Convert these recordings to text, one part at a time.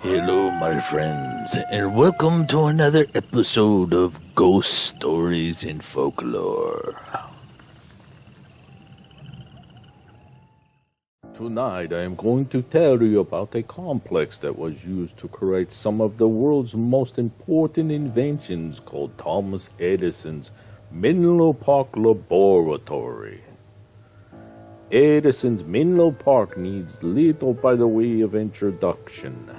Hello, my friends, and welcome to another episode of Ghost Stories in Folklore. Tonight, I am going to tell you about a complex that was used to create some of the world's most important inventions called Thomas Edison's Menlo Park Laboratory. Edison's Menlo Park needs little by the way of introduction.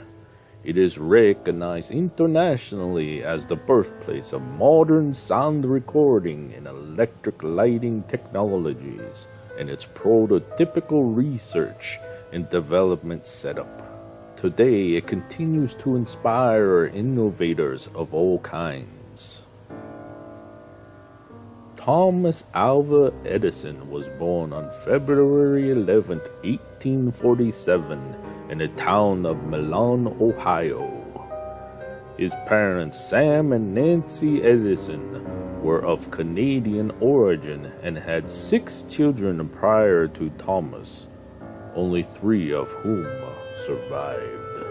It is recognized internationally as the birthplace of modern sound recording and electric lighting technologies, and its prototypical research and development setup. Today, it continues to inspire innovators of all kinds. Thomas Alva Edison was born on February 11, 1847, in the town of Menlo, Ohio. His parents, Sam and Nancy Edison, were of Canadian origin and had 6 children prior to Thomas, only 3 of whom survived.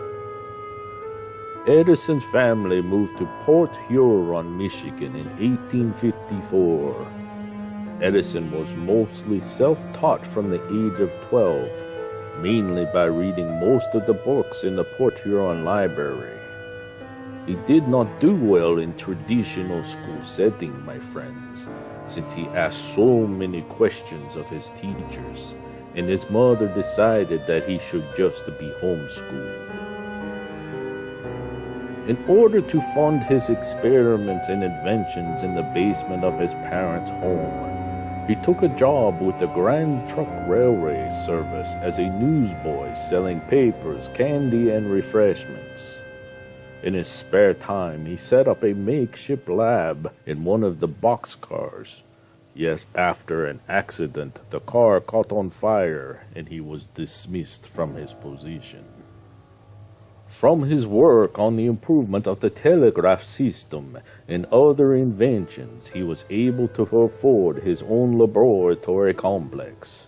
Edison's family moved to Port Huron, Michigan in 1854. Edison was mostly self-taught from the age of 12, mainly by reading most of the books in the Port Huron Library. He did not do well in traditional school setting, my friends, since he asked so many questions of his teachers, and his mother decided that he should just be homeschooled. In order to fund his experiments and inventions in the basement of his parents' home, he took a job with the Grand Trunk Railway Service as a newsboy selling papers, candy, and refreshments. In his spare time, he set up a makeshift lab in one of the boxcars. Yet after an accident, the car caught on fire and he was dismissed from his position. From his work on the improvement of the telegraph system and other inventions, he was able to afford his own laboratory complex.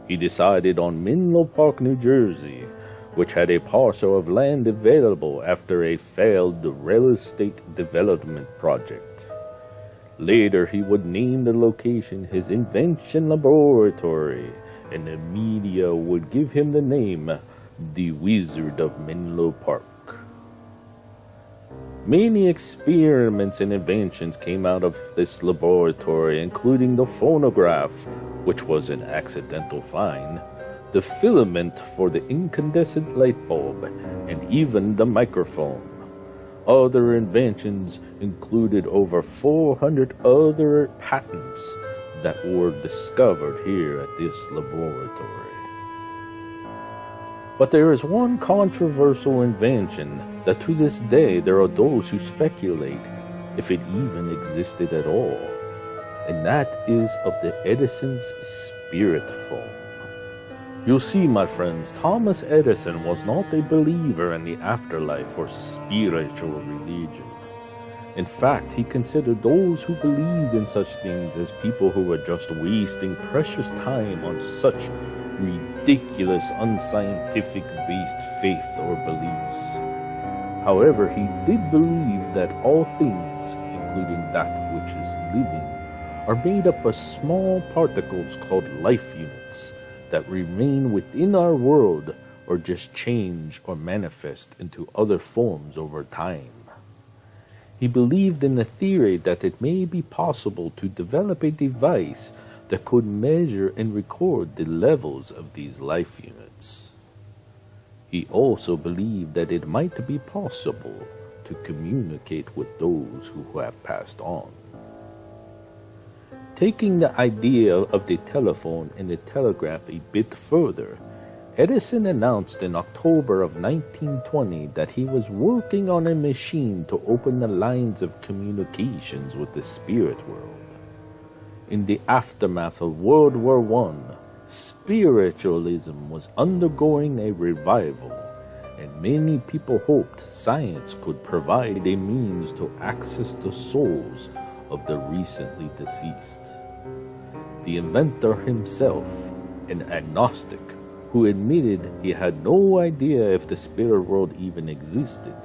He decided on Menlo Park, New Jersey, which had a parcel of land available after a failed real estate development project. Later, he would name the location his invention laboratory, and the media would give him the name The Wizard of Menlo Park. Many experiments and inventions came out of this laboratory, including the phonograph, which was an accidental find, the filament for the incandescent light bulb, and even the microphone. Other inventions included over 400 other patents that were discovered here at this laboratory. But there is one controversial invention that to this day there are those who speculate if it even existed at all, and that is of the Edison's spirit phone. You see, my friends, Thomas Edison was not a believer in the afterlife or spiritual religion. In fact, he considered those who believed in such things as people who were just wasting precious time on such ridiculous, unscientific-based faith or beliefs. However, he did believe that all things, including that which is living, are made up of small particles called life units that remain within our world or just change or manifest into other forms over time. He believed in the theory that it may be possible to develop a device that could measure and record the levels of these life units. He also believed that it might be possible to communicate with those who have passed on. Taking the idea of the telephone and the telegraph a bit further, Edison announced in October of 1920 that he was working on a machine to open the lines of communications with the spirit world. In the aftermath of World War I, spiritualism was undergoing a revival, and many people hoped science could provide a means to access the souls of the recently deceased. The inventor himself, an agnostic, who admitted he had no idea if the spirit world even existed,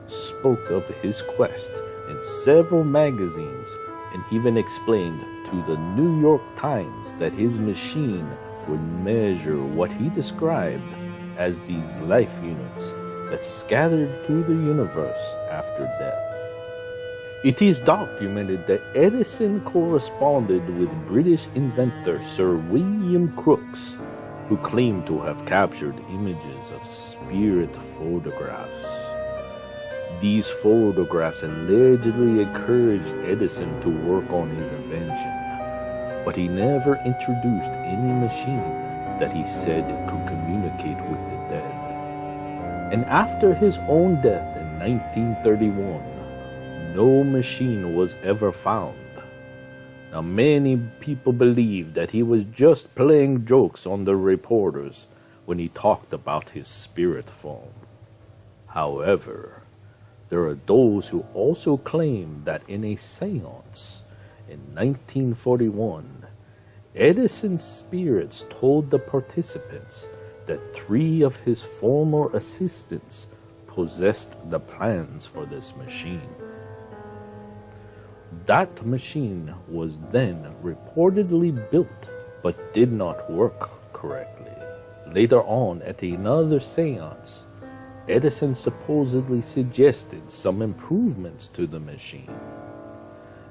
spoke of his quest in several magazines and even explained to the New York Times that his machine would measure what he described as these life units that scattered through the universe after death. It is documented that Edison corresponded with British inventor Sir William Crookes, who claimed to have captured images of spirit photographs. These photographs allegedly encouraged Edison to work on his invention, but he never introduced any machine that he said could communicate with the dead. And after his own death in 1931, no machine was ever found. Now, many people believe that he was just playing jokes on the reporters when he talked about his spirit phone. However, there are those who also claim that in a seance in 1941, Edison's spirits told the participants that 3 of his former assistants possessed the plans for this machine. That machine was then reportedly built but did not work correctly. Later on, at another seance, Edison supposedly suggested some improvements to the machine.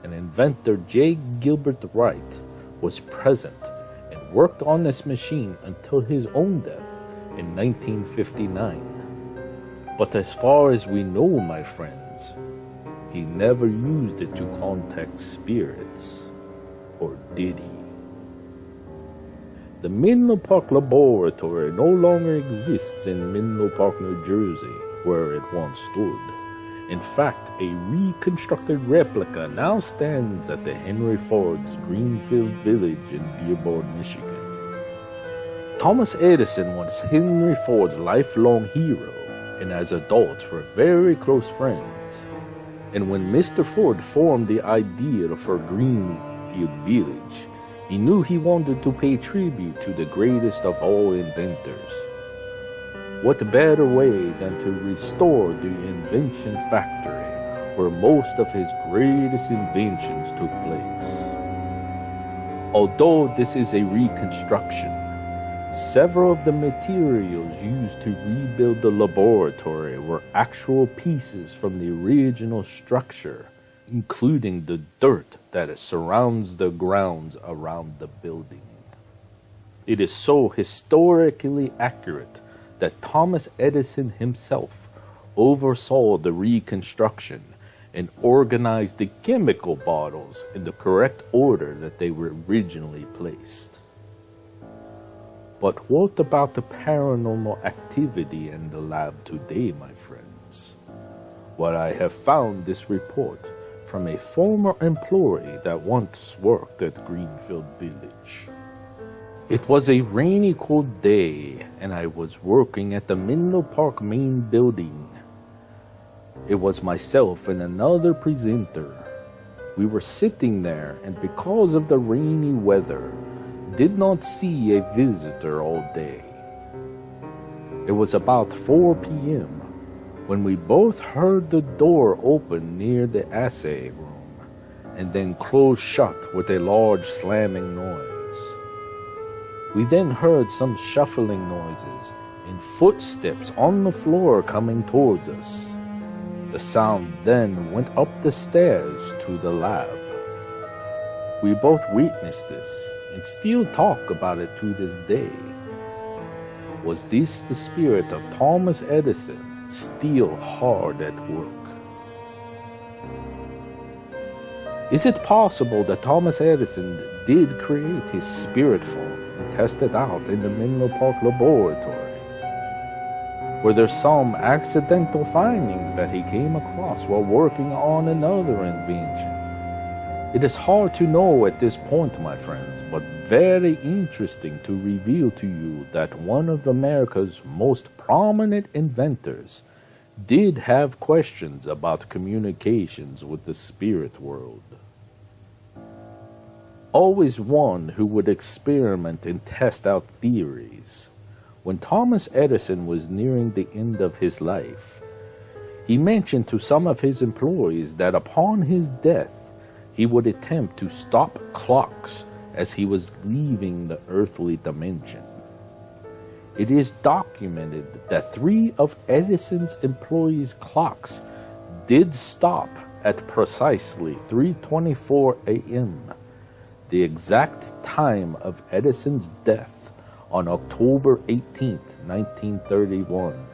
And inventor J. Gilbert Wright was present and worked on this machine until his own death in 1959. But as far as we know, my friends, he never used it to contact spirits, or did he? The Menlo Park Laboratory no longer exists in Menlo Park, New Jersey, where it once stood. In fact, a reconstructed replica now stands at the Henry Ford's Greenfield village in Dearborn, Michigan. Thomas Edison was Henry Ford's lifelong hero, and as adults were very close friends. And when Mr. Ford formed the idea for Greenfield Village, he knew he wanted to pay tribute to the greatest of all inventors. What better way than to restore the invention factory where most of his greatest inventions took place? Although this is a reconstruction, several of the materials used to rebuild the laboratory were actual pieces from the original structure, including the dirt that surrounds the grounds around the building. It is so historically accurate that Thomas Edison himself oversaw the reconstruction and organized the chemical bottles in the correct order that they were originally placed. But what about the paranormal activity in the lab today, my friends? Well, I have found this report from a former employee that once worked at Greenfield Village. It was a rainy, cold day, and I was working at the Menlo Park main building. It was myself and another presenter. We were sitting there, and because of the rainy weather, did not see a visitor all day. It was about 4 p.m. when we both heard the door open near the assay room and then close shut with a large slamming noise. We then heard some shuffling noises and footsteps on the floor coming towards us. The sound then went up the stairs to the lab. We both witnessed this and still talk about it to this day. Was this the spirit of Thomas Edison still hard at work? Is it possible that Thomas Edison did create his spirit phone and test it out in the Menlo Park Laboratory? Were there some accidental findings that he came across while working on another invention? It is hard to know at this point, my friends, but very interesting to reveal to you that one of America's most prominent inventors did have questions about communications with the spirit world. Always one who would experiment and test out theories. When Thomas Edison was nearing the end of his life, he mentioned to some of his employees that upon his death, he would attempt to stop clocks as he was leaving the earthly dimension. It is documented that 3 of Edison's employees' clocks did stop at precisely 3:24 a.m., the exact time of Edison's death on October 18th, 1931.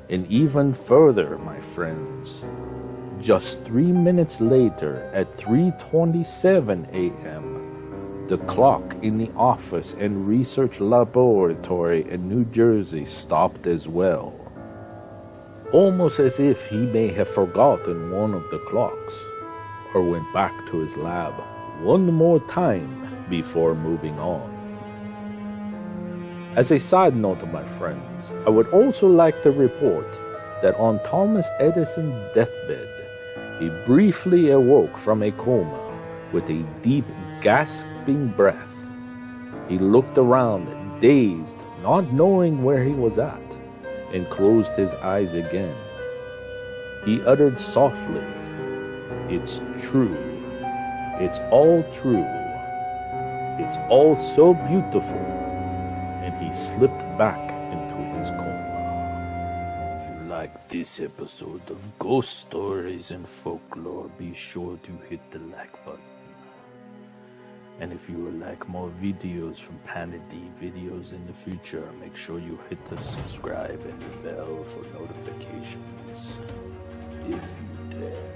And even further, my friends, just 3 minutes later at 3:27 a.m., the clock in the office and research laboratory in New Jersey stopped as well, almost as if he may have forgotten one of the clocks, or went back to his lab one more time before moving on. As a side note, my friends, I would also like to report that on Thomas Edison's deathbed, he briefly awoke from a coma with a deep, gasping breath. He looked around, dazed, not knowing where he was at, and closed his eyes again. He uttered softly, "It's true. It's all true. It's all so beautiful." And he slipped back into his coma. If you like this episode of Ghost Stories and Folklore, be sure to hit the like button. And if you would like more videos from Panda D videos in the future, make sure you hit the subscribe and the bell for notifications. If you dare.